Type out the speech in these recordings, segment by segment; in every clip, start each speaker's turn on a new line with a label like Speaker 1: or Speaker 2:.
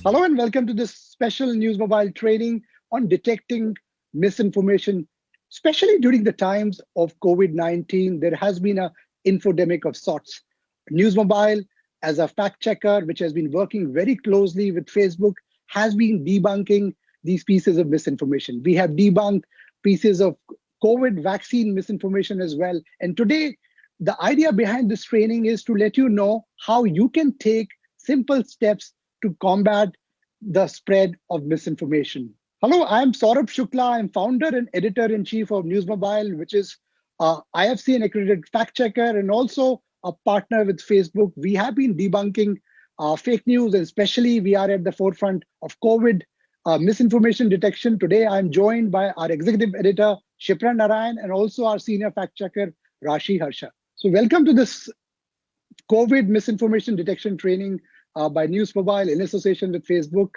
Speaker 1: Hello and welcome to this special News Mobile training on detecting misinformation, especially during the times of COVID-19. There has been an infodemic of sorts. News Mobile, as a fact checker, which has been working very closely with Facebook, has been debunking these pieces of misinformation. We have debunked pieces of COVID vaccine misinformation as well. And today, the idea behind this training is to let you know how you can take simple steps to combat the spread of misinformation. Hello, I'm Saurabh Shukla. I'm founder and editor-in-chief of News Mobile, which is IFCN accredited fact checker and also a partner with Facebook. We have been debunking fake news, and especially we are at the forefront of COVID misinformation detection. Today, I'm joined by our executive editor, Shipra Narayan, and also our senior fact checker, Rashi Harsha. So welcome to this COVID misinformation detection training by News Mobile in association with Facebook.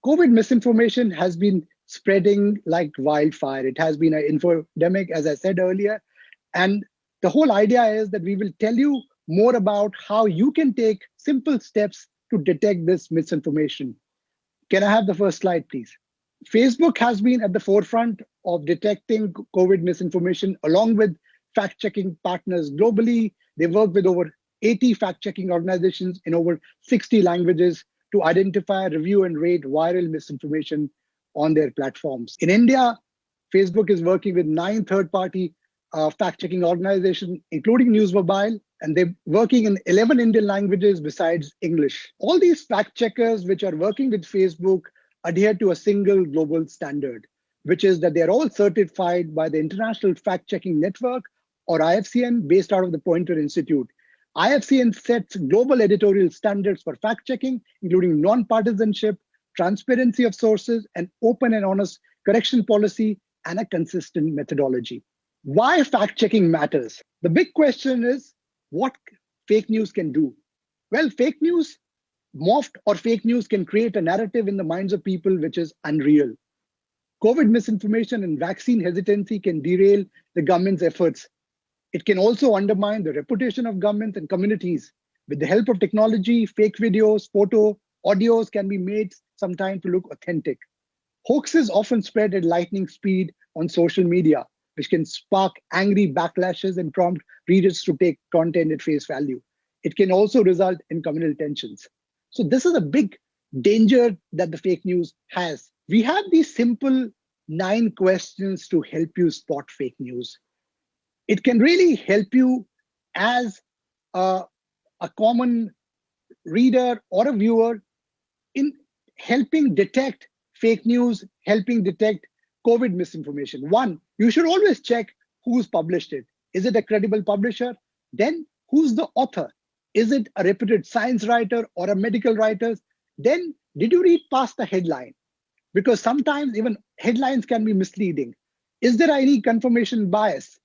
Speaker 1: COVID misinformation has been spreading like wildfire. It has been an infodemic, as I said earlier. And the whole idea is that we will tell you more about how you can take simple steps to detect this misinformation. Can I have the first slide, please? Facebook has been at the forefront of detecting COVID misinformation along with fact-checking partners globally. They work with over 80 fact-checking organizations in over 60 languages to identify, review, and rate viral misinformation on their platforms. In India, Facebook is working with 9 third-party fact-checking organizations, including News Mobile, and they're working in 11 Indian languages besides English. All these fact-checkers which are working with Facebook adhere to a single global standard, which is that they're all certified by the International Fact-Checking Network, or IFCN, based out of the Poynter Institute. IFCN sets global editorial standards for fact-checking, including non-partisanship, transparency of sources, and open and honest correction policy, and a consistent methodology. Why fact-checking matters? The big question is what fake news can do. Well, fake news morphed or fake news can create a narrative in the minds of people which is unreal. COVID misinformation and vaccine hesitancy can derail the government's efforts. It can also undermine the reputation of governments and communities. With the help of technology, fake videos, photo, audios can be made sometime to look authentic. Hoaxes often spread at lightning speed on social media, which can spark angry backlashes and prompt readers to take content at face value. It can also result in communal tensions. So this is a big danger that the fake news has. We have these simple 9 questions to help you spot fake news. It can really help you as a common reader or a viewer in helping detect fake news, helping detect COVID misinformation. 1, you should always check who's published it. Is it a credible publisher? Then who's the author? Is it a reputed science writer or a medical writer? Then did you read past the headline? Because sometimes even headlines can be misleading. Is there any confirmation bias?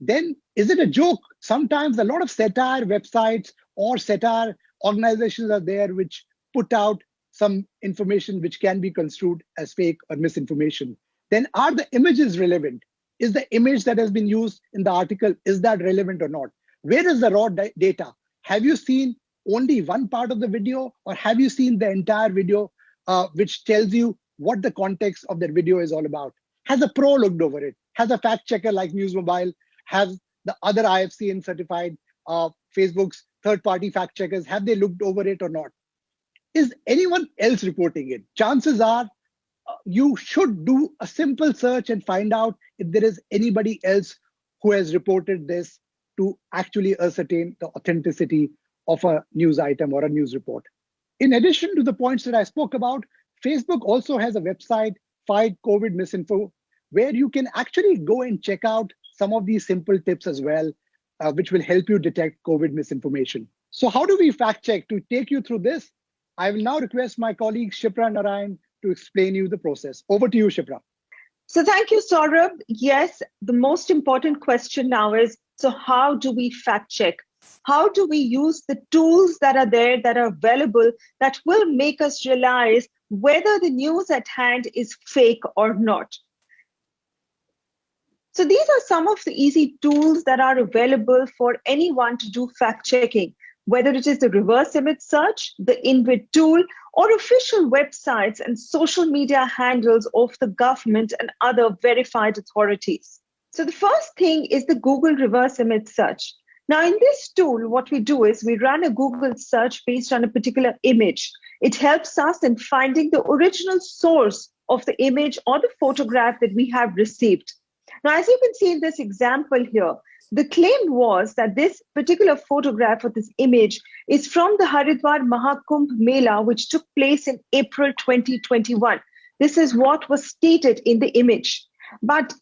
Speaker 1: Then is it a joke? Sometimes a lot of satire websites or satire organizations are there which put out some information which can be construed as fake or misinformation. Then are the images relevant? Is the image that has been used in the article, is that relevant or not? Where is the raw data? Have you seen only one part of the video, or have you seen the entire video which tells you what the context of that video is all about? Has a pro looked over it? Has a fact checker like News Mobile, has the other IFCN certified Facebook's third-party fact checkers, have they looked over it or not? Is anyone else reporting it? Chances are you should do a simple search and find out if there is anybody else who has reported this to actually ascertain the authenticity of a news item or a news report. In addition to the points that I spoke about, Facebook also has a website, Fight COVID Misinfo, where you can actually go and check out some of these simple tips as well, which will help you detect COVID misinformation. So how do we fact check? To take you through this, I will now request my colleague Shipra Narayan to explain you the process. Over to you, Shipra.
Speaker 2: So thank you, Saurabh. Yes, the most important question now is, so how do we fact check? How do we use the tools that are there, that are available, that will make us realize whether the news at hand is fake or not? So these are some of the easy tools that are available for anyone to do fact checking. whether it is the reverse image search, the InVid tool, or official websites and social media handles of the government and other verified authorities. So the first thing is the Google reverse image search. Now, in this tool, what we do is we run a Google search based on a particular image. It helps us in finding the original source of the image or the photograph that we have received. Now, as you can see in this example here, the claim was that this particular photograph of this image is from the Haridwar Mahakumbh Mela, which took place in April 2021. This is what was stated in the image. But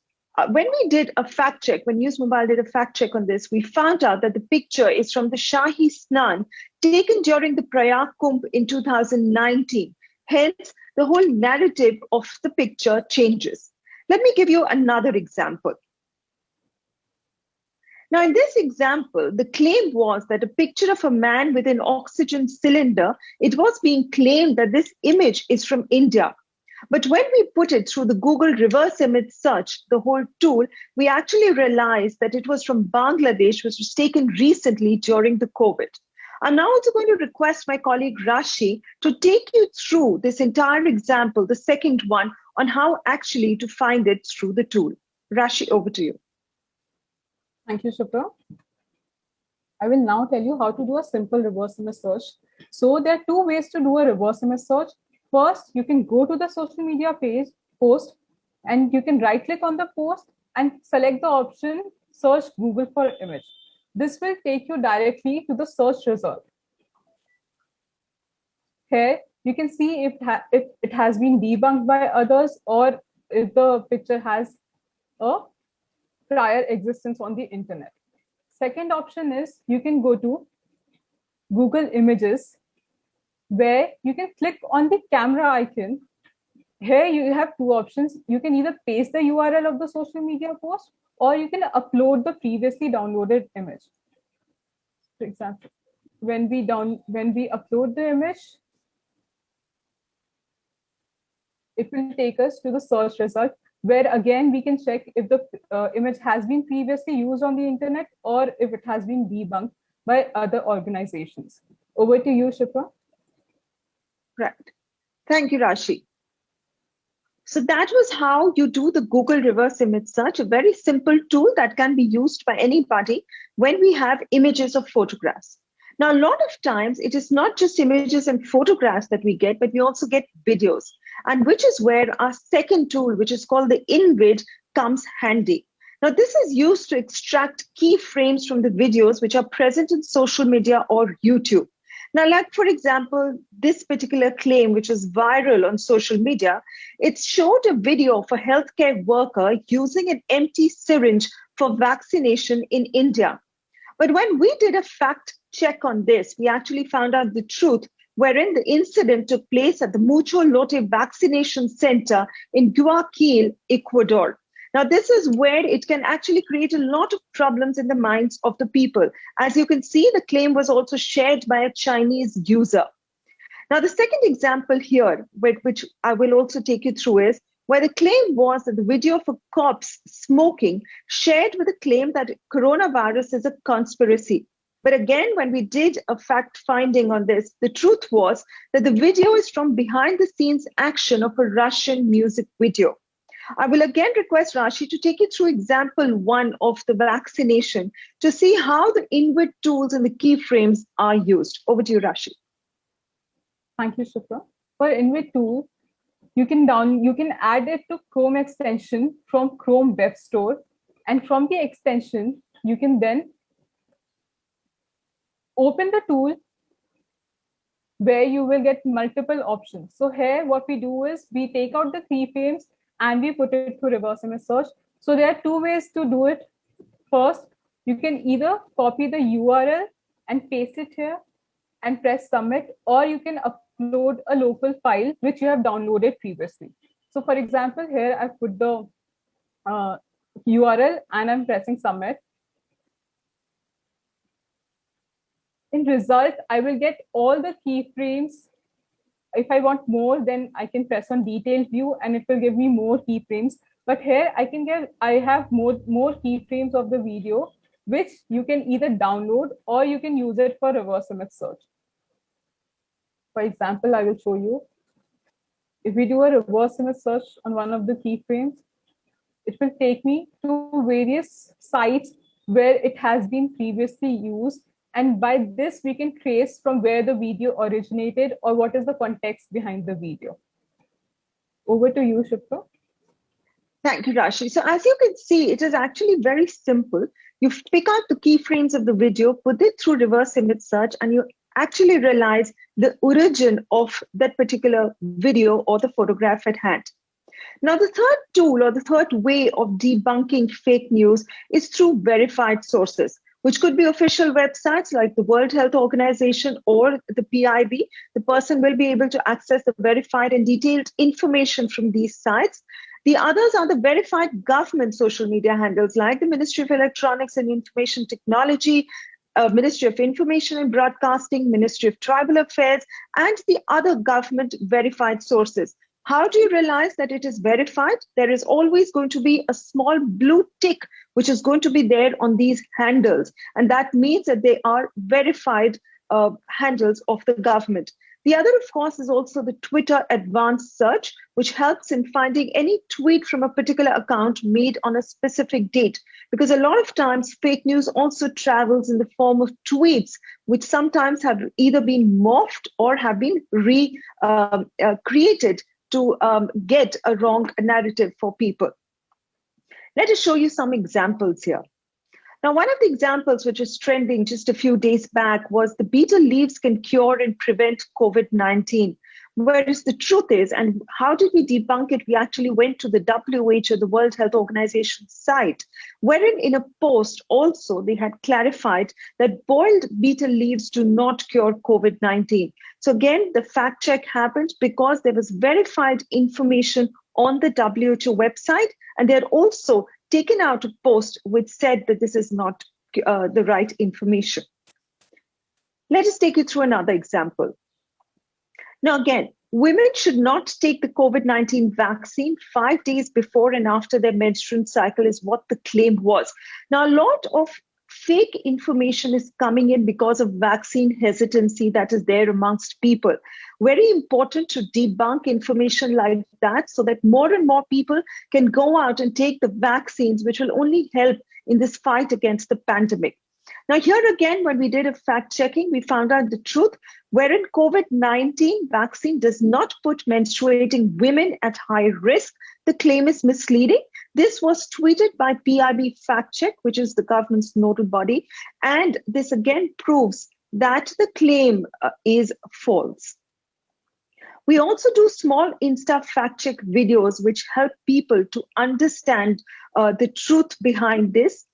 Speaker 2: when we did a fact check, when News Mobile did a fact check on this, we found out that the picture is from the Shahi Snan taken during the Prayag Kumbh in 2019. Hence, the whole narrative of the picture changes. Let me give you another example. Now, in this example, the claim was that a picture of a man with an oxygen cylinder, it was being claimed that this image is from India. But when we put it through the Google reverse image search, the whole tool, we actually realized that it was from Bangladesh, which was taken recently during the COVID. I'm now also going to request my colleague Rashi to take you through this entire example, the second one, on how actually to find it through the tool. Rashi, over to you.
Speaker 3: Thank you, Shipra. I will now tell you how to do a simple reverse image search. So there are two ways to do a reverse image search. First, you can go to the social media page, post, and you can right click on the post and select the option search Google for image. This will take you directly to the search result. Here, you can see if it has been debunked by others or if the picture has a prior existence on the internet. Second option is you can go to Google Images, where you can click on the camera icon. Here you have two options. You can either paste the URL of the social media post or you can upload the previously downloaded image. For example, when we upload the image, it will take us to the search result, where again we can check if the image has been previously used on the internet or if it has been debunked by other organizations. Over to you, Shipra.
Speaker 2: Right. Thank you, Rashi. So that was how you do the Google reverse image search, a very simple tool that can be used by anybody when we have images of photographs. Now, a lot of times it is not just images and photographs that we get, but we also get videos, and which is where our second tool, which is called the InVid, comes handy. Now, this is used to extract key frames from the videos which are present in social media or YouTube. Now, like, for example, this particular claim, which was viral on social media, it showed a video of a healthcare worker using an empty syringe for vaccination in India. But when we did a fact check on this, we actually found out the truth, wherein the incident took place at the Mucho Lote Vaccination Center in Guayaquil, Ecuador. Now, this is where it can actually create a lot of problems in the minds of the people. As you can see, the claim was also shared by a Chinese user. Now, the second example here, which I will also take you through, is where the claim was that the video of a corpse smoking shared with the claim that coronavirus is a conspiracy. But again, when we did a fact finding on this, the truth was that the video is from behind the scenes action of a Russian music video. I will again request Rashi to take you through example one of the vaccination to see how the InVid tools and the keyframes are used. Over to you, Rashi.
Speaker 3: Thank you, Shipra. For InVid tool, you can add it to Chrome extension from Chrome Web Store, and from the extension, you can then open the tool where you will get multiple options. So here, what we do is we take out the keyframes and we put it through reverse image search. So there are two ways to do it. First, you can either copy the URL and paste it here and press submit, or you can upload a local file which you have downloaded previously. So for example, here I put the URL and I'm pressing submit. In result, I will get all the keyframes. If I want more, then I can press on detailed view and it will give me more keyframes. But here I have more keyframes of the video which you can either download or you can use it for reverse image search. For example, I will show you. If we do a reverse image search on one of the keyframes, it will take me to various sites where it has been previously used. And by this, we can trace from where the video originated or what is the context behind the video. Over to you, Shipra.
Speaker 2: Thank you, Rashi. So as you can see, it is actually very simple. You pick out the keyframes of the video, put it through reverse image search, and you actually realize the origin of that particular video or the photograph at hand. Now, the third tool or the third way of debunking fake news is through verified sources, which could be official websites like the World Health Organization or the PIB. The person will be able to access the verified and detailed information from these sites. The others are the verified government social media handles like the Ministry of Electronics and Information Technology, Ministry of Information and Broadcasting, Ministry of Tribal Affairs, and the other government verified sources. How do you realize that it is verified? There is always going to be a small blue tick, which is going to be there on these handles. And that means that they are verified handles of the government. The other, of course, is also the Twitter advanced search, which helps in finding any tweet from a particular account made on a specific date. Because a lot of times fake news also travels in the form of tweets, which sometimes have either been morphed or have been created to get a wrong narrative for people. Let us show you some examples here. Now, one of the examples which was trending just a few days back was the betel leaves can cure and prevent COVID-19. Whereas the truth is, and how did we debunk it? We actually went to the WHO, the World Health Organization site, wherein in a post also they had clarified that boiled betel leaves do not cure COVID-19. So again, the fact check happened because there was verified information on the WHO website, and they had also taken out a post which said that this is not the right information. Let us take you through another example. Now, again, women should not take the COVID-19 vaccine 5 days before and after their menstrual cycle is what the claim was. Now, a lot of fake information is coming in because of vaccine hesitancy that is there amongst people. Very important to debunk information like that so that more and more people can go out and take the vaccines, which will only help in this fight against the pandemic. Now, here again, when we did a fact checking, we found out the truth, wherein COVID-19 vaccine does not put menstruating women at high risk. The claim is misleading. This was tweeted by PIB Fact Check, which is the government's nodal body. And this again proves that the claim is false. We also do small Insta fact check videos, which help people to understand the truth behind this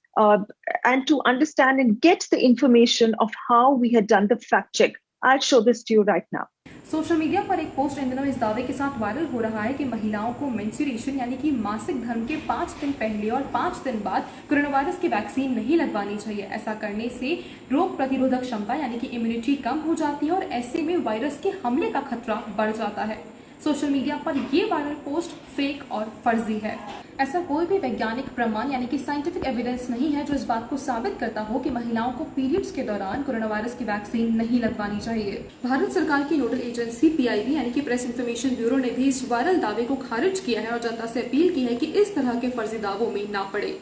Speaker 2: and to understand and get the information of how we had done the fact check. I'll show this to you right now.
Speaker 4: Social media पर एक post इन दिनों इस दावे के साथ viral हो रहा है कि महिलाओं को मेंस्ट्रुएशन यानी कि मासिक धर्म के 5 दिन पहले और 5 दिन बाद कोरोना वायरस की वैक्सीन नहीं लगवानी चाहिए। ऐसा करने से रोग प्रतिरोधक क्षमता यानी कि इम्यूनिटी कम हो जाती है और ऐसे में वायरस के हमले का खतरा बढ़ जाता है। सोशल मीडिया पर ये वायरल पोस्ट फेक और फर्जी है। ऐसा कोई भी वैज्ञानिक प्रमाण यानी कि साइंटिफिक एविडेंस नहीं है जो इस बात को साबित करता हो कि महिलाओं को पीरियड्स के दौरान कोरोना वायरस की वैक्सीन नहीं लगवानी चाहिए। भारत सरकार की नोडल एजेंसी PIB यानी कि प्रेस इंफॉर्मेशन ब्यूरो ने भी इस वायरल दावे को खारिज किया है और जनता से अपील की है कि इस तरह के फर्जी दावों में ना पड़े।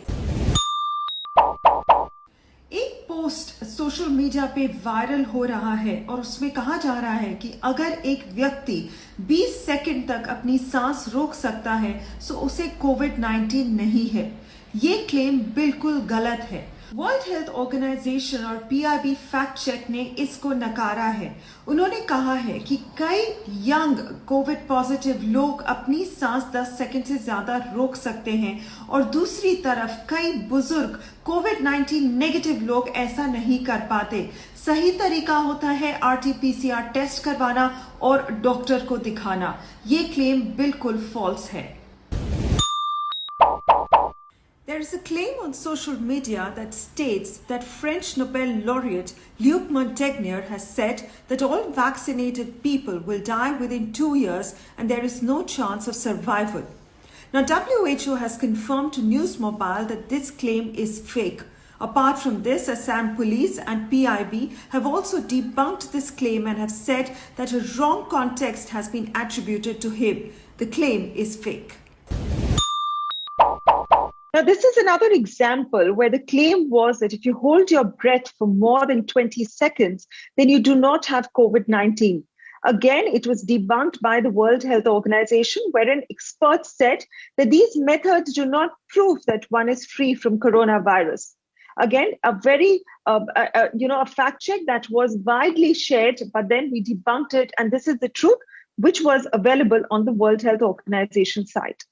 Speaker 5: एक पोस्ट सोशल मीडिया पे वायरल हो रहा है और उसमें कहा जा रहा है कि अगर एक व्यक्ति 20 सेकंड तक अपनी सांस रोक सकता है तो उसे कोविड-19 नहीं है। ये क्लेम बिल्कुल गलत है। वर्ल्ड हेल्थ ऑर्गेनाइजेशन और PIB फैक्ट चेक ने इसको नकारा है। उन्होंने कहा है कि कई यंग कोविड पॉजिटिव लोग अपनी सांस 10 सेकंड से ज्यादा रोक सकते हैं और दूसरी तरफ कई बुजुर्ग कोविड-19 नेगेटिव लोग ऐसा नहीं कर पाते। सही तरीका होता है RT-PCR टेस्ट करवाना और डॉक्टर को दिखाना। ये क्लेम बिल्कुल फॉल्स है। There is a claim on social media that states that French Nobel laureate Luc Montagnier has said that all vaccinated people will die within 2 years and there is no chance of survival. Now, WHO has confirmed to News Mobile that this claim is fake. Apart from this, Assam Police and PIB have also debunked this claim and have said that a wrong context has been attributed to him. The claim is fake.
Speaker 2: Now, this is another example where the claim was that if you hold your breath for more than 20 seconds, then you do not have COVID-19. Again, it was debunked by the World Health Organization, wherein experts said that these methods do not prove that one is free from coronavirus. Again, a very, a fact check that was widely shared, but then we debunked it, and this is the truth, which was available on the World Health Organization site.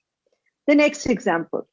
Speaker 2: The next example.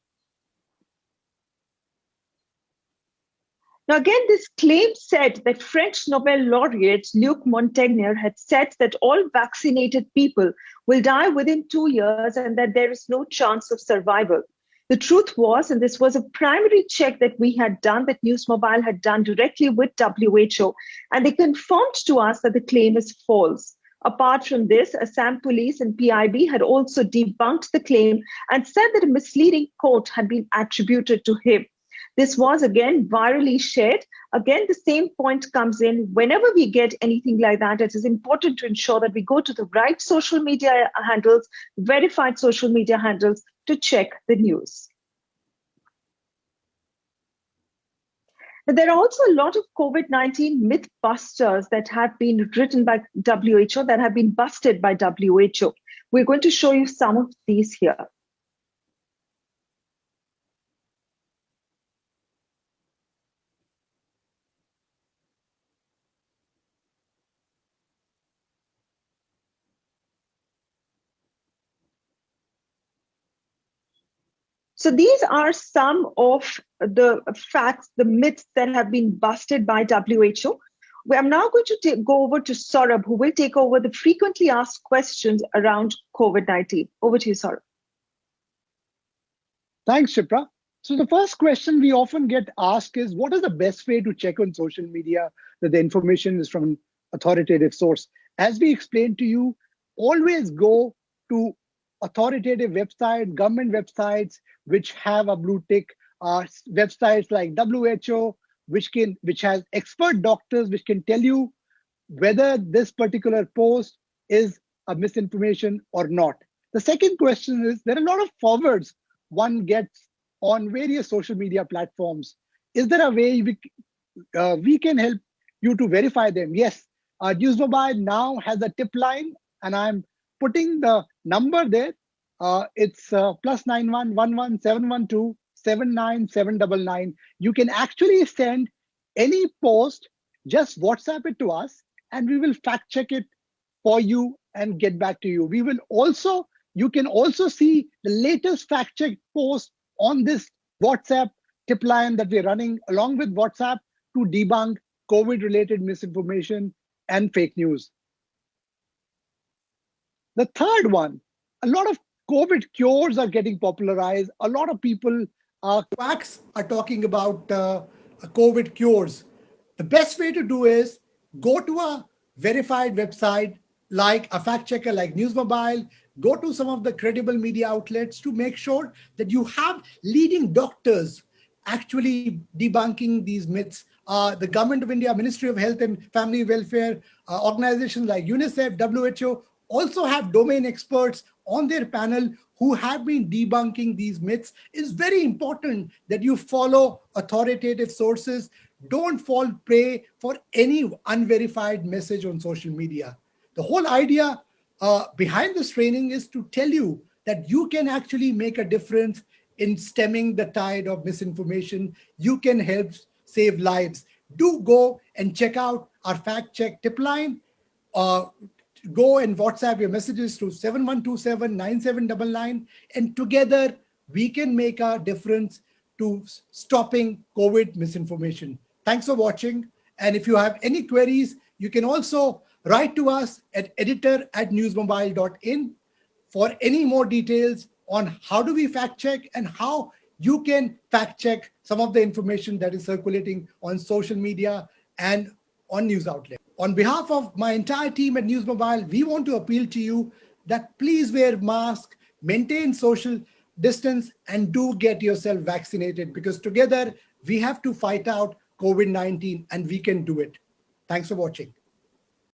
Speaker 2: Now, again, this claim said that French Nobel laureate Luc Montagnier had said that all vaccinated people will die within 2 years and that there is no chance of survival. The truth was, and this was a primary check that we had done, that News Mobile had done directly with WHO, and they confirmed to us that the claim is false. Apart from this, Assam Police and PIB had also debunked the claim and said that a misleading quote had been attributed to him. This was again virally shared. Again, the same point comes in. Whenever we get anything like that, it is important to ensure that we go to the right social media handles, verified social media handles, to check the news. But there are also a lot of COVID-19 mythbusters that have been written by WHO, that have been busted by WHO. We're going to show you some of these here. So these are some of the facts, the myths that have been busted by WHO. I'm now going to go over to Saurabh, who will take over the frequently asked questions around COVID-19. Over to you, Saurabh.
Speaker 1: Thanks, Shipra. So the first question we often get asked is, what is the best way to check on social media that the information is from an authoritative source? As we explained to you, always go to authoritative websites, government websites, which have a blue tick, websites like WHO, which has expert doctors, which can tell you whether this particular post is a misinformation or not. The second question is, there are a lot of forwards one gets on various social media platforms. Is there a way we can help you to verify them? Yes, News Mobile now has a tip line, and I'm putting the number there. It's +91 11 712 79799. You can actually send any post, just WhatsApp it to us, and we will fact check it for you and get back to you. You can also see the latest fact check post on this WhatsApp tip line that we're running along with WhatsApp to debunk COVID-related misinformation and fake news. The third one, a lot of COVID cures are getting popularized. A lot of people, quacks, are talking about COVID cures. The best way to do is go to a verified website like a fact checker like News Mobile, go to some of the credible media outlets to make sure that you have leading doctors actually debunking these myths. The Government of India, Ministry of Health and Family Welfare, organizations like UNICEF, WHO also have domain experts on their panel who have been debunking these myths. It's very important that you follow authoritative sources. Don't fall prey for any unverified message on social media. The whole idea behind this training is to tell you that you can actually make a difference in stemming the tide of misinformation. You can help save lives. Do go and check out our fact check tip line. Go and WhatsApp your messages to 7127 9799, and together we can make a difference to stopping COVID misinformation. Thanks for watching. And if you have any queries, you can also write to us at editor@newsmobile.in for any more details on how do we fact check and how you can fact check some of the information that is circulating on social media and on news outlets. On behalf of my entire team at News Mobile, we want to appeal to you that please wear masks, maintain social distance, and do get yourself vaccinated, because together we have to fight out COVID-19 and we can do it. Thanks for watching.